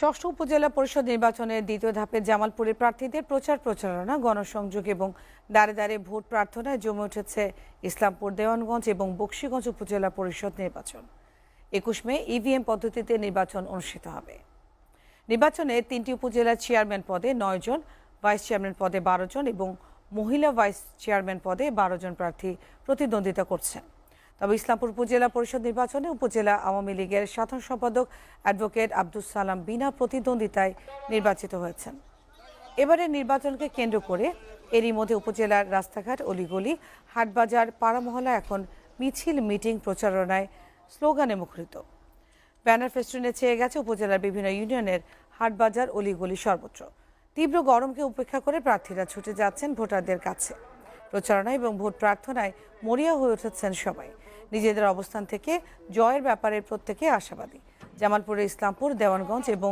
ষষ্ঠ উপজেলা পরিষদ নির্বাচনের দ্বিতীয় ধাপে জামালপুরে প্রার্থীদের প্রচারণা গণসংযোগ এবং দাঁড়ে দাঁড়ে ভোট প্রার্থনায় জমে উঠেছে ইসলামপুর, দেওয়ানগঞ্জ এবং বকশীগঞ্জ উপজেলা পরিষদ নির্বাচন। ২১ মে ইভিএম পদ্ধতিতে নির্বাচন অনুষ্ঠিত হবে। নির্বাচনে ৩টি উপজেলার চেয়ারম্যান পদে ৯ জন, ভাইস চেয়ারম্যান পদে ১২ জন এবং মহিলা ভাইস চেয়ারম্যান পদে ১২ জন প্রার্থী প্রতিদ্বন্দ্বিতা করছেন। তবে ইসলামপুর উপজেলা পরিষদ নির্বাচনে উপজেলা আওয়ামী লীগের সাধারণ সম্পাদক অ্যাডভোকেট আব্দুস সালাম বিনা প্রতিদ্বন্দ্বিতায় নির্বাচিত হয়েছেন। এবারের নির্বাচনকে কেন্দ্র করে এরই মধ্যে উপজেলার রাস্তাঘাট, অলিগলি, হাটবাজার, পাড়া মহল্লা এখন মিছিল, মিটিং, প্রচারণায় স্লোগানে মুখরিত। ব্যানার ফেস্টুনে ছেয়ে গেছে উপজেলার বিভিন্ন ইউনিয়নের হাটবাজার, অলিগলি সর্বত্র। তীব্র গরমকে উপেক্ষা করে প্রার্থীরা ছুটে যাচ্ছেন ভোটারদের কাছে। প্রচারণা এবং ভোট প্রার্থনায় মরিয়া হয়ে উঠেছেন সবাই। নিজেদের অবস্থান থেকে জয়ের ব্যাপারে প্রত্যেকে আশাবাদী। জামালপুরে ইসলামপুর, দেওয়ানগঞ্জ এবং